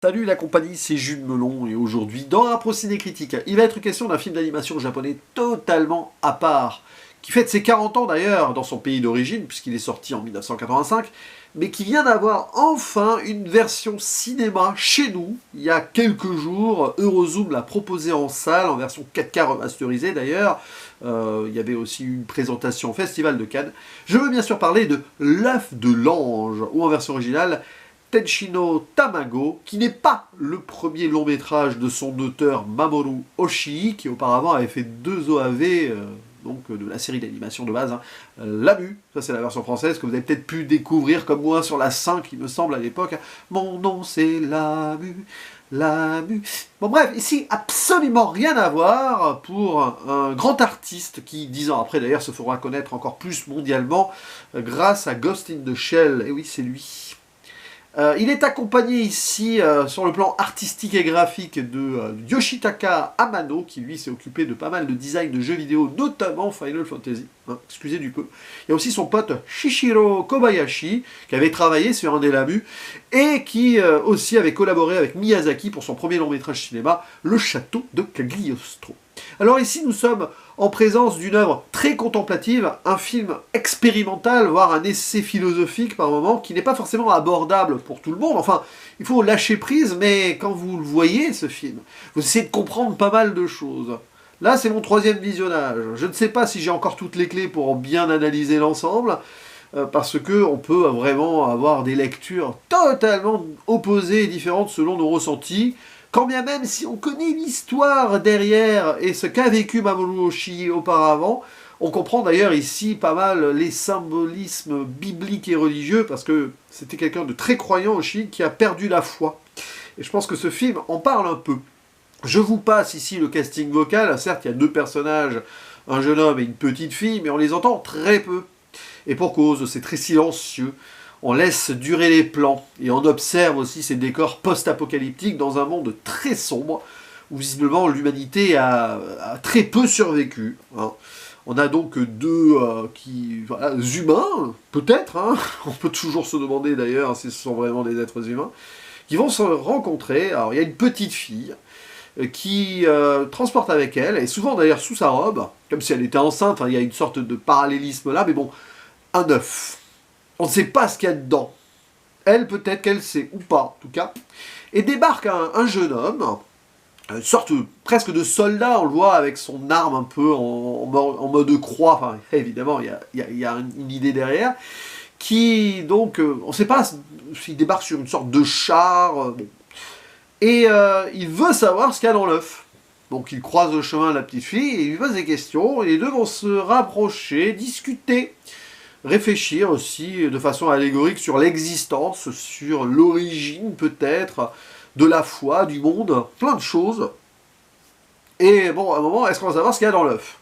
Salut la compagnie, c'est Jules Melon et aujourd'hui dans un procédé critique, il va être question d'un film d'animation japonais totalement à part, qui fête ses 40 ans d'ailleurs dans son pays d'origine puisqu'il est sorti en 1985, mais qui vient d'avoir enfin une version cinéma chez nous il y a quelques jours. Eurozoom l'a proposé en salle, en version 4K remasterisée d'ailleurs. Il y avait aussi une présentation au Festival de Cannes. Je veux bien sûr parler de L'œuf de l'ange, ou en version originale, Tenshino Tamago, qui n'est pas le premier long métrage de son auteur Mamoru Oshii, qui auparavant avait fait 2 OAV, donc de la série d'animation de base, hein. Lamu, ça c'est la version française, que vous avez peut-être pu découvrir comme moi sur la 5, il me semble à l'époque. Mon nom c'est Lamu, Lamu. Bon bref, ici absolument rien à voir pour un grand artiste qui, 10 ans après d'ailleurs, se fera connaître encore plus mondialement grâce à Ghost in the Shell, et oui c'est lui. Il est accompagné ici, sur le plan artistique et graphique, de Yoshitaka Amano, qui lui s'est occupé de pas mal de design de jeux vidéo, notamment Final Fantasy, hein, excusez du peu. Il y a aussi son pote Shishiro Kobayashi, qui avait travaillé sur un des Lamu, et qui aussi avait collaboré avec Miyazaki pour son premier long métrage cinéma, Le Château de Cagliostro. Alors ici, nous sommes en présence d'une œuvre très contemplative, un film expérimental, voire un essai philosophique par moment, qui n'est pas forcément abordable pour tout le monde. Enfin, il faut lâcher prise, mais quand vous le voyez, ce film, vous essayez de comprendre pas mal de choses. Là, c'est mon 3e visionnage. Je ne sais pas si j'ai encore toutes les clés pour bien analyser l'ensemble, parce que on peut vraiment avoir des lectures totalement opposées et différentes selon nos ressentis. Quand bien même si on connaît l'histoire derrière et ce qu'a vécu Mamoru Oshii auparavant, on comprend d'ailleurs ici pas mal les symbolismes bibliques et religieux, parce que c'était quelqu'un de très croyant, Oshii, qui a perdu la foi. Et je pense que ce film en parle un peu. Je vous passe ici le casting vocal. Certes, il y a 2 personnages, un jeune homme et une petite fille, mais on les entend très peu. Et pour cause, c'est très silencieux. On laisse durer les plans, et on observe aussi ces décors post-apocalyptiques dans un monde très sombre, où visiblement l'humanité a très peu survécu, hein. On a donc 2 humains, peut-être, hein, on peut toujours se demander d'ailleurs si ce sont vraiment des êtres humains, qui vont se rencontrer. Alors il y a une petite fille qui transporte avec elle, et souvent d'ailleurs sous sa robe, comme si elle était enceinte, hein, il y a une sorte de parallélisme là, mais bon, un œuf. On ne sait pas ce qu'il y a dedans. Elle, peut-être qu'elle sait, ou pas, en tout cas. Et débarque un jeune homme, une sorte presque de soldat, on le voit avec son arme un peu en mode croix, enfin, évidemment, il y a une idée derrière, qui, donc, on ne sait pas s'il débarque sur une sorte de char, bon. Et il veut savoir ce qu'il y a dans l'œuf. Donc il croise le chemin de la petite fille, et il lui pose des questions, et les deux vont se rapprocher, discuter, réfléchir aussi de façon allégorique sur l'existence, sur l'origine peut-être de la foi, du monde, plein de choses. Et bon, à un moment, est-ce qu'on va savoir ce qu'il y a dans l'œuf?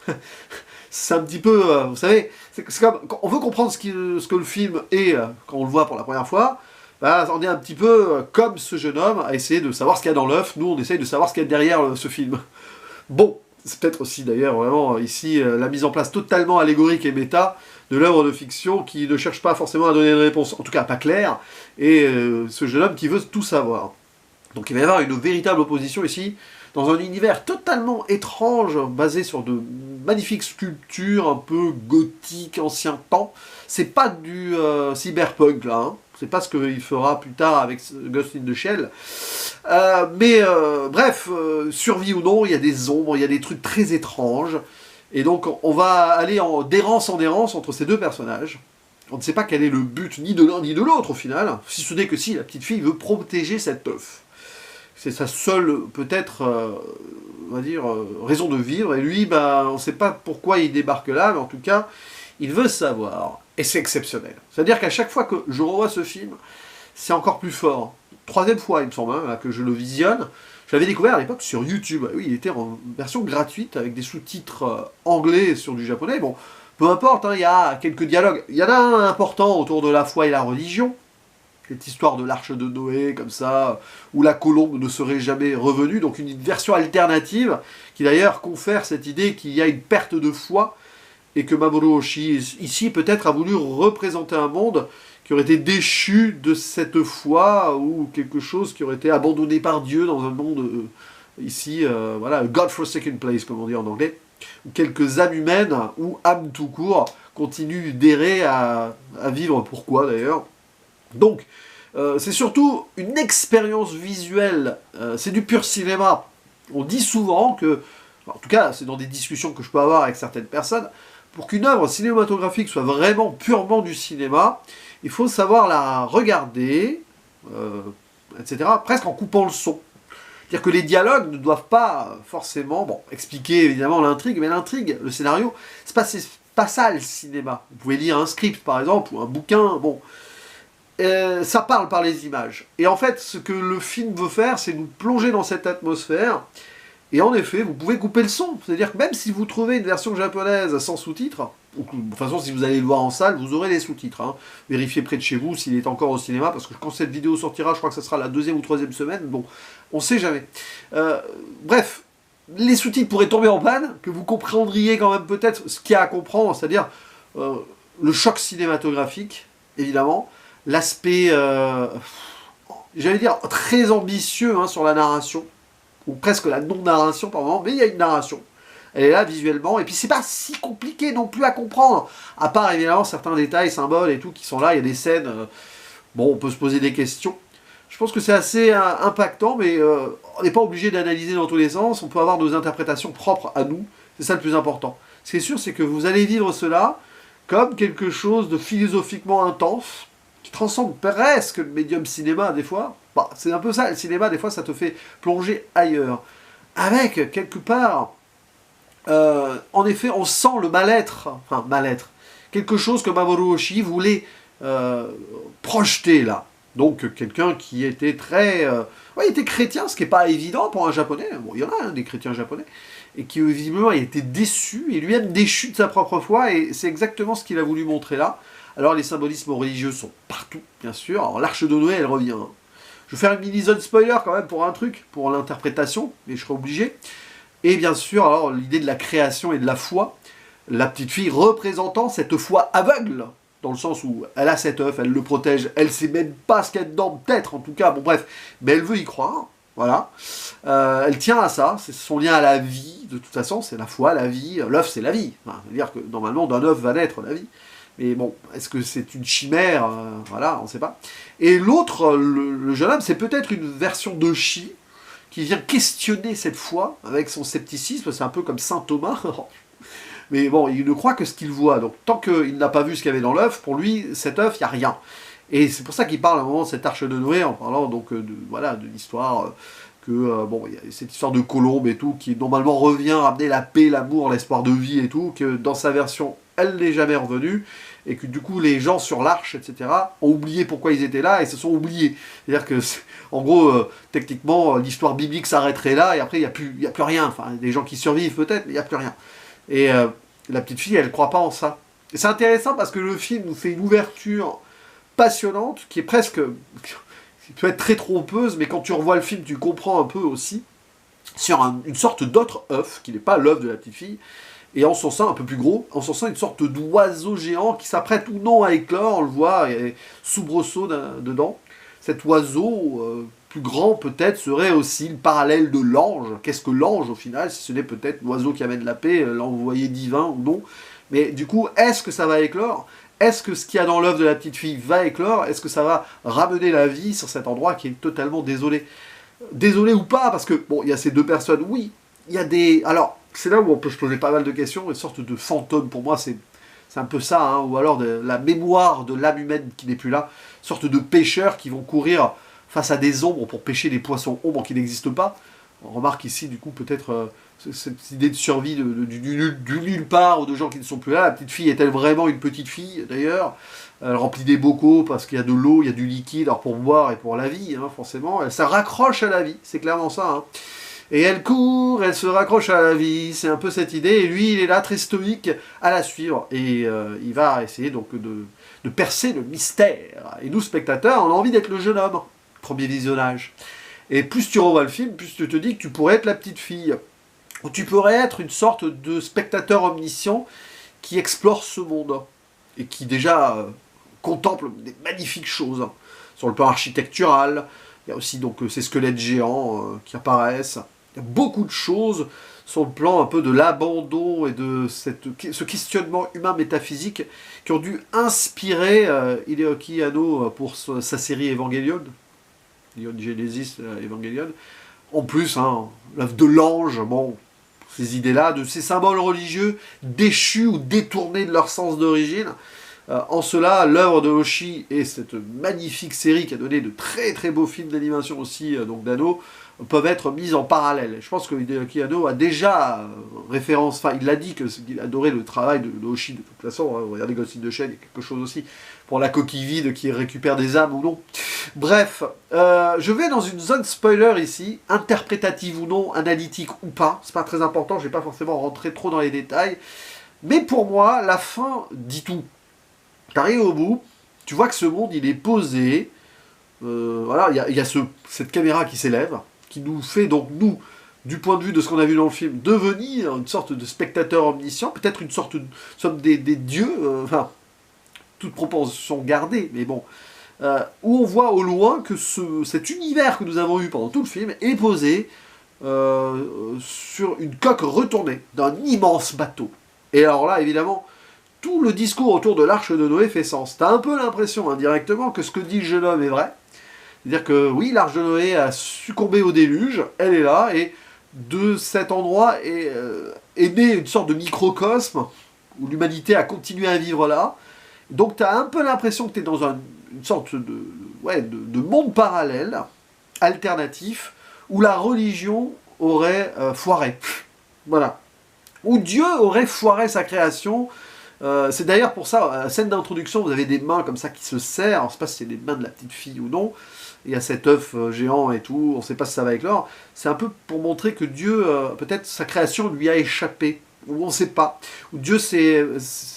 C'est un petit peu, vous savez, c'est comme, quand on veut comprendre ce que le film est quand on le voit pour la première fois, bah, on est un petit peu comme ce jeune homme à essayer de savoir ce qu'il y a dans l'œuf. Nous, on essaye de savoir ce qu'il y a derrière ce film. Bon, c'est peut-être aussi d'ailleurs vraiment ici la mise en place totalement allégorique et méta de l'œuvre de fiction qui ne cherche pas forcément à donner une réponse, en tout cas pas claire, et ce jeune homme qui veut tout savoir. Donc il va y avoir une véritable opposition ici, dans un univers totalement étrange, basé sur de magnifiques sculptures un peu gothiques, ancien temps. C'est pas du cyberpunk là, hein. C'est pas ce qu'il fera plus tard avec Ghost in the Shell. Bref, survie ou non, il y a des ombres, il y a des trucs très étranges. Et donc on va aller d'errance en errance entre ces 2 personnages. On ne sait pas quel est le but ni de l'un ni de l'autre au final, si ce n'est que si la petite fille veut protéger cet œuf. C'est sa seule, peut-être, on va dire, raison de vivre. Et lui, bah, on ne sait pas pourquoi il débarque là, mais en tout cas, il veut savoir. Et c'est exceptionnel. C'est-à-dire qu'à chaque fois que je revois ce film, c'est encore plus fort. 3e fois, il me semble, hein, que je le visionne. Je l'avais découvert à l'époque sur YouTube. Oui, il était en version gratuite, avec des sous-titres anglais sur du japonais. Bon, peu importe, hein, il y a quelques dialogues. Il y en a un important autour de la foi et la religion. Cette histoire de l'arche de Noé, comme ça, où la colombe ne serait jamais revenue. Donc une version alternative, qui d'ailleurs confère cette idée qu'il y a une perte de foi, et que Mamoru Oshii, ici, peut-être a voulu représenter un monde qui aurait été déchu de cette foi, ou quelque chose qui aurait été abandonné par Dieu dans un monde, ici, voilà, God-forsaken place, comme on dit en anglais, où quelques âmes humaines, ou âmes tout court, continuent d'errer à vivre, pourquoi d'ailleurs. Donc, c'est surtout une expérience visuelle, c'est du pur cinéma. On dit souvent que, en tout cas c'est dans des discussions que je peux avoir avec certaines personnes, pour qu'une œuvre cinématographique soit vraiment purement du cinéma, il faut savoir la regarder, etc., presque en coupant le son. C'est-à-dire que les dialogues ne doivent pas forcément, bon, expliquer évidemment l'intrigue, mais l'intrigue, le scénario, c'est pas ça le cinéma. Vous pouvez lire un script par exemple, ou un bouquin, bon, ça parle par les images. Et en fait, ce que le film veut faire, c'est nous plonger dans cette atmosphère. Et en effet, vous pouvez couper le son. C'est-à-dire que même si vous trouvez une version japonaise sans sous-titres, de toute façon, si vous allez le voir en salle, vous aurez les sous-titres. Hein. Vérifiez près de chez vous s'il est encore au cinéma, parce que quand cette vidéo sortira, je crois que ce sera la 2e ou 3e semaine. Bon, on sait jamais. Bref, les sous-titres pourraient tomber en panne, que vous comprendriez quand même peut-être ce qu'il y a à comprendre, c'est-à-dire le choc cinématographique, évidemment, l'aspect, j'allais dire, très ambitieux hein, sur la narration, ou presque la non-narration par moment, mais il y a une narration. Elle est là visuellement, et puis c'est pas si compliqué non plus à comprendre, à part évidemment certains détails, symboles et tout qui sont là, il y a des scènes, bon on peut se poser des questions. Je pense que c'est assez impactant, mais on n'est pas obligé d'analyser dans tous les sens, on peut avoir nos interprétations propres à nous, c'est ça le plus important. Ce qui est sûr, c'est que vous allez vivre cela comme quelque chose de philosophiquement intense, qui transcende presque le médium cinéma des fois. Bah, c'est un peu ça, le cinéma des fois ça te fait plonger ailleurs. Avec, quelque part, en effet on sent le mal-être, enfin mal-être, quelque chose que Mamoru Oshii voulait projeter là. Donc quelqu'un qui était très... ouais, il était chrétien, ce qui n'est pas évident pour un japonais, bon il y en a hein, des chrétiens japonais, et qui visiblement il était déçu, et lui-même déchu de sa propre foi, et c'est exactement ce qu'il a voulu montrer là. Alors les symbolismes religieux sont partout, bien sûr. Alors l'arche de Noé, elle revient. Hein. Je vais faire une mini-zone spoiler quand même pour un truc, pour l'interprétation, mais je serai obligé. Et bien sûr, alors l'idée de la création et de la foi, la petite fille représentant cette foi aveugle, dans le sens où elle a cet œuf, elle le protège, elle sait même pas ce qu'il y a dedans, peut-être en tout cas, bon bref, mais elle veut y croire, voilà. Elle tient à ça, c'est son lien à la vie, de toute façon, c'est la foi, la vie, l'œuf c'est la vie. Enfin, c'est-à-dire que normalement d'un œuf va naître la vie. Mais bon, est-ce que c'est une chimère voilà, on ne sait pas. Et l'autre, le jeune homme, c'est peut-être une version de Shi, qui vient questionner cette foi, avec son scepticisme, c'est un peu comme saint Thomas. Mais bon, il ne croit que ce qu'il voit. Donc tant qu'il n'a pas vu ce qu'il y avait dans l'œuf, pour lui, cet œuf, il n'y a rien. Et c'est pour ça qu'il parle à un moment de cette arche de Noé, en parlant donc voilà, de l'histoire... bon, il y a cette histoire de colombe et tout, qui normalement revient ramener la paix, l'amour, l'espoir de vie et tout, que dans sa version, elle n'est jamais revenue, et que du coup, les gens sur l'arche, etc., ont oublié pourquoi ils étaient là, et se sont oubliés. C'est-à-dire que, en gros, techniquement, l'histoire biblique s'arrêterait là, et après, il n'y a plus rien. Enfin, des gens qui survivent peut-être, mais il n'y a plus rien. Et la petite fille, elle ne croit pas en ça. Et c'est intéressant parce que le film nous fait une ouverture passionnante, qui est presque... qui peut être très trompeuse, mais quand tu revois le film, tu comprends un peu aussi, sur une sorte d'autre œuf, qui n'est pas l'œuf de la petite fille, et en son sein, un peu plus gros, en son sein une sorte d'oiseau géant qui s'apprête ou non à éclore, on le voit, il y a soubresaut dedans. Cet oiseau, plus grand peut-être, serait aussi le parallèle de l'ange. Qu'est-ce que l'ange au final, si ce n'est peut-être l'oiseau qui amène la paix, l'envoyé divin ou non. Mais du coup, est-ce que ça va éclore ? Est-ce que ce qu'il y a dans l'œuf de la petite fille va éclore ? Est-ce que ça va ramener la vie sur cet endroit qui est totalement désolé ? Désolé ou pas, parce que, bon, il y a ces deux personnes, oui, il y a des... Alors, c'est là où on peut se poser pas mal de questions, une sorte de fantôme, pour moi, c'est un peu ça, hein, ou alors de la mémoire de l'âme humaine qui n'est plus là, une sorte de pêcheurs qui vont courir face à des ombres pour pêcher des poissons ombres qui n'existent pas. On remarque ici, du coup, peut-être... cette idée de survie du nulle part ou de gens qui ne sont plus là. La petite fille est-elle vraiment une petite fille d'ailleurs? Elle remplit des bocaux parce qu'il y a de l'eau, il y a du liquide, alors pour boire et pour la vie, hein, forcément. Elle se raccroche à la vie, c'est clairement ça. Hein. Et elle court, elle se raccroche à la vie, c'est un peu cette idée. Et lui, il est là très stoïque à la suivre. Et il va essayer donc de percer le mystère. Et nous, spectateurs, on a envie d'être le jeune homme. Premier visionnage. Et plus tu revois le film, plus tu te dis que tu pourrais être la petite fille. Ou tu pourrais être une sorte de spectateur omniscient qui explore ce monde. Et qui déjà contemple des magnifiques choses, hein. Sur le plan architectural, il y a aussi donc ces squelettes géants qui apparaissent. Il y a beaucoup de choses sur le plan un peu de l'abandon et de ce questionnement humain métaphysique qui ont dû inspirer Hideaki Anno pour sa série Evangelion, Neon Genesis Evangelion. En plus, hein, l'œuvre de l'ange, bon, ces idées-là, de ces symboles religieux déchus ou détournés de leur sens d'origine. En cela, l'œuvre de Hoshi et cette magnifique série qui a donné de très très beaux films d'animation aussi, donc d'Anno, peuvent être mises en parallèle. Je pense que Hideaki Anno a déjà référence, enfin il l'a dit qu'il adorait le travail de Hoshi de toute façon, hein, regardez Ghost in the Shell, il y a quelque chose aussi pour la coquille vide qui récupère des âmes ou non. Bref, je vais dans une zone spoiler ici, interprétative ou non, analytique ou pas, c'est pas très important, je vais pas forcément rentrer trop dans les détails, mais pour moi, la fin dit tout. T'arrives au bout, tu vois que ce monde il est posé, voilà, il y a cette caméra qui s'élève, qui nous fait donc nous, du point de vue de ce qu'on a vu dans le film, devenir une sorte de spectateur omniscient, peut-être une sorte des dieux, enfin, toute proportion gardée, mais bon, où on voit au loin que cet univers que nous avons eu pendant tout le film est posé sur une coque retournée d'un immense bateau. Et alors là, évidemment, tout le discours autour de l'arche de Noé fait sens. T'as un peu l'impression, indirectement, que ce que dit le jeune homme est vrai. C'est-à-dire que, oui, l'arche de Noé a succombé au déluge, elle est là, et de cet endroit est né une sorte de microcosme, où l'humanité a continué à vivre là. Donc t'as un peu l'impression que t'es dans une sorte de monde parallèle, alternatif, où la religion aurait foiré. Voilà. Où Dieu aurait foiré sa création. C'est d'ailleurs pour ça, à la scène d'introduction, vous avez des mains comme ça qui se serrent, on ne sait pas si c'est les mains de la petite fille ou non, il y a cet œuf géant et tout, on ne sait pas si ça va avec l'or, c'est un peu pour montrer que Dieu, peut-être sa création lui a échappé, ou on ne sait pas, ou Dieu s'est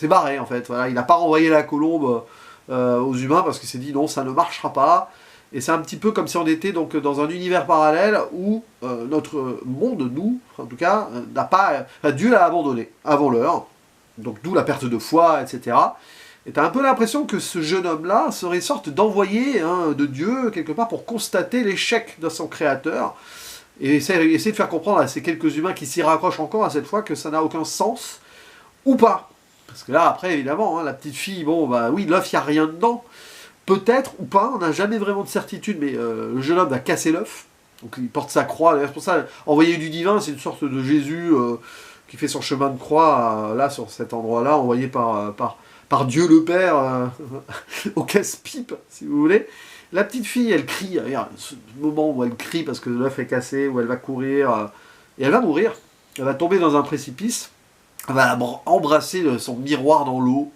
barré en fait, voilà, il n'a pas renvoyé la colombe aux humains parce qu'il s'est dit non, ça ne marchera pas, et c'est un petit peu comme si on était donc dans un univers parallèle où notre monde, nous, en tout cas, Dieu l'a abandonné avant l'heure. Donc d'où la perte de foi, etc. Et t'as un peu l'impression que ce jeune homme-là serait une sorte d'envoyé de Dieu, quelque part, pour constater l'échec de son créateur, et essayer de faire comprendre à ces quelques humains qui s'y raccrochent encore à cette fois que ça n'a aucun sens, ou pas. Parce que là, après, évidemment, la petite fille, bon, bah oui, l'œuf, il n'y a rien dedans. Peut-être, ou pas, on n'a jamais vraiment de certitude, mais le jeune homme va casser l'œuf, donc il porte sa croix, c'est pour ça, envoyé du divin, c'est une sorte de Jésus... qui fait son chemin de croix, là, sur cet endroit-là, envoyé par Dieu le Père, au casse-pipe, si vous voulez. La petite fille, elle crie, regarde, ce moment où elle crie parce que l'œuf est cassé, où elle va courir, et elle va mourir. Elle va tomber dans un précipice, elle va embrasser son miroir dans l'eau,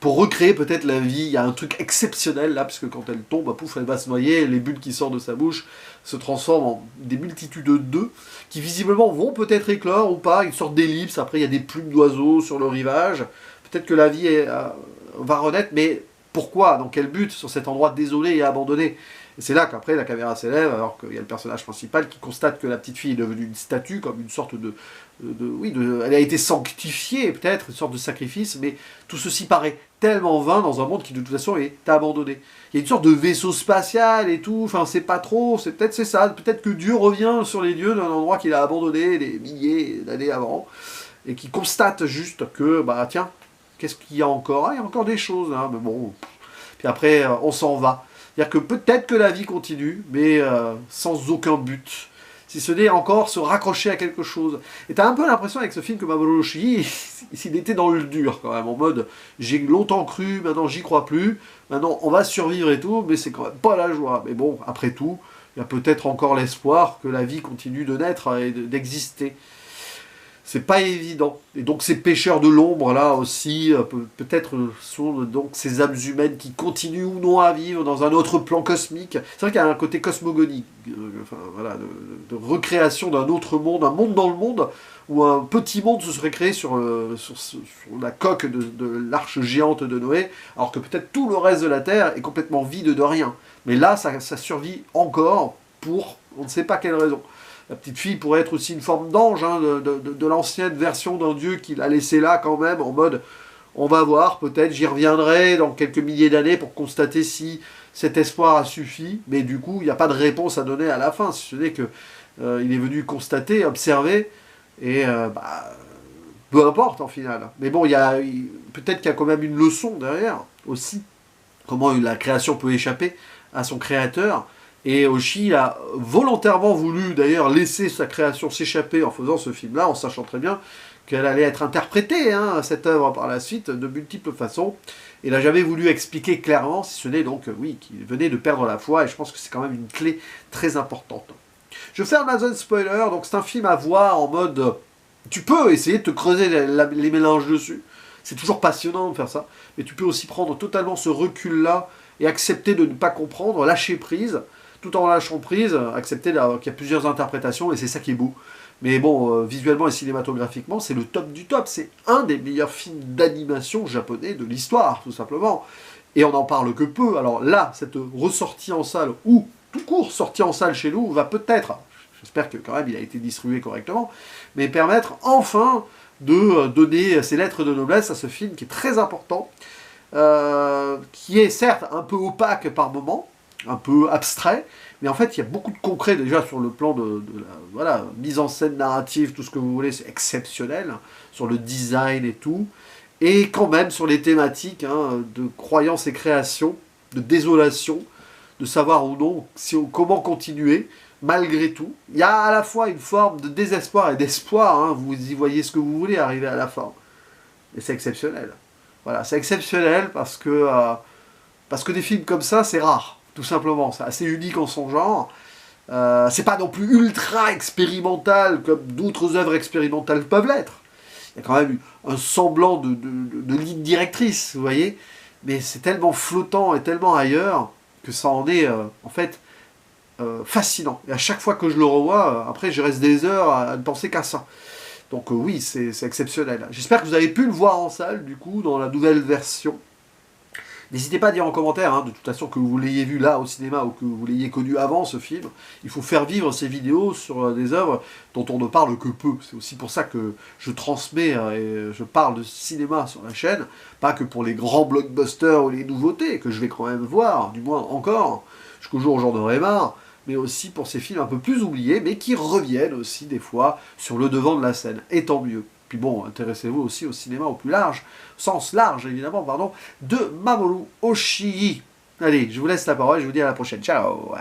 pour recréer peut-être la vie. Il y a un truc exceptionnel là, parce que quand elle tombe, pouf, elle va se noyer, les bulles qui sortent de sa bouche se transforment en des multitudes d'œufs, qui visiblement vont peut-être éclore ou pas, une sorte d'ellipse, après il y a des plumes d'oiseaux sur le rivage, peut-être que la vie va renaître, mais pourquoi? Dans quel but? Sur cet endroit désolé et abandonné? Et c'est là qu'après la caméra s'élève, alors qu'il y a le personnage principal qui constate que la petite fille est devenue une statue, comme une sorte elle a été sanctifiée, peut-être, une sorte de sacrifice, mais tout ceci paraît tellement vain dans un monde qui de toute façon est abandonné. Il y a une sorte de vaisseau spatial et tout, enfin c'est pas trop, c'est ça, peut-être que Dieu revient sur les lieux d'un endroit qu'il a abandonné des milliers d'années avant, et qui constate juste que, bah tiens, qu'est-ce qu'il y a encore? Il y a encore des choses, hein, mais bon, puis après on s'en va. C'est-à-dire que peut-être que la vie continue, mais sans aucun but. Si ce n'est encore se raccrocher à quelque chose. Et t'as un peu l'impression avec ce film que Mamoru Oshii, s'il était dans le dur quand même, en mode j'ai longtemps cru, maintenant j'y crois plus, maintenant on va survivre et tout, mais c'est quand même pas la joie. Mais bon, après tout, il y a peut-être encore l'espoir que la vie continue de naître et d'exister. C'est pas évident. Et donc ces pêcheurs de l'ombre là aussi, peut-être sont donc ces âmes humaines qui continuent ou non à vivre dans un autre plan cosmique. C'est vrai qu'il y a un côté cosmogonique, enfin, voilà, de recréation d'un autre monde, un monde dans le monde, où un petit monde se serait créé sur la coque de l'arche géante de Noé, alors que peut-être tout le reste de la Terre est complètement vide de rien. Mais là, ça survit encore pour on ne sait pas quelle raison. La petite fille pourrait être aussi une forme d'ange, hein, de l'ancienne version d'un dieu qu'il a laissé là quand même, en mode On va voir, peut-être, j'y reviendrai dans quelques milliers d'années pour constater si cet espoir a suffi, mais du coup, il n'y a pas de réponse à donner à la fin, si ce n'est que il est venu constater, observer, et peu importe en final. Mais bon, peut-être qu'il y a quand même une leçon derrière aussi, comment la création peut échapper à son créateur. Et Oshii a volontairement voulu d'ailleurs laisser sa création s'échapper en faisant ce film-là, en sachant très bien qu'elle allait être interprétée, cette œuvre par la suite, de multiples façons. Il n'a jamais voulu expliquer clairement, si ce n'est donc, oui, qu'il venait de perdre la foi, et je pense que c'est quand même une clé très importante. Je ferme la zone spoiler, donc c'est un film à voir en mode... Tu peux essayer de te creuser les mélanges dessus, c'est toujours passionnant de faire ça, mais tu peux aussi prendre totalement ce recul-là et accepter de ne pas comprendre, lâcher prise, tout en lâchant prise, accepter qu'il y a plusieurs interprétations, et c'est ça qui est beau. Mais bon, visuellement et cinématographiquement, c'est le top du top. C'est un des meilleurs films d'animation japonais de l'histoire, tout simplement. Et on n'en parle que peu. Alors là, cette ressortie en salle, ou tout court sortie en salle chez nous, va peut-être, j'espère que quand même il a été distribué correctement, mais permettre enfin de donner ses lettres de noblesse à ce film qui est très important, qui est certes un peu opaque par moments, un peu abstrait, mais en fait il y a beaucoup de concret déjà sur le plan de la mise en scène narrative, tout ce que vous voulez, c'est exceptionnel, sur le design et tout, et quand même sur les thématiques de croyance et création, de désolation, de savoir ou non comment continuer, malgré tout. Il y a à la fois une forme de désespoir et d'espoir, vous y voyez ce que vous voulez arriver à la fin, et c'est exceptionnel. Voilà, c'est exceptionnel parce que des films comme ça, c'est rare. Tout simplement, c'est assez unique en son genre. C'est pas non plus ultra expérimental comme d'autres œuvres expérimentales peuvent l'être. Il y a quand même un semblant de ligne directrice, vous voyez. Mais c'est tellement flottant et tellement ailleurs que ça en est en fait fascinant. Et à chaque fois que je le revois, après je reste des heures à ne penser qu'à ça. Donc oui, c'est exceptionnel. J'espère que vous avez pu le voir en salle, du coup, dans la nouvelle version. N'hésitez pas à dire en commentaire, de toute façon, que vous l'ayez vu là au cinéma ou que vous l'ayez connu avant ce film. Il faut faire vivre ces vidéos sur des œuvres dont on ne parle que peu. C'est aussi pour ça que je transmets et je parle de cinéma sur la chaîne, pas que pour les grands blockbusters ou les nouveautés, que je vais quand même voir, du moins encore, jusqu'au jour où j'en aurai marre, mais aussi pour ces films un peu plus oubliés, mais qui reviennent aussi des fois sur le devant de la scène, et tant mieux. Puis bon, intéressez-vous aussi au cinéma au plus large, sens large évidemment, pardon, de Mamoru Oshii. Allez, je vous laisse la parole, je vous dis à la prochaine. Ciao!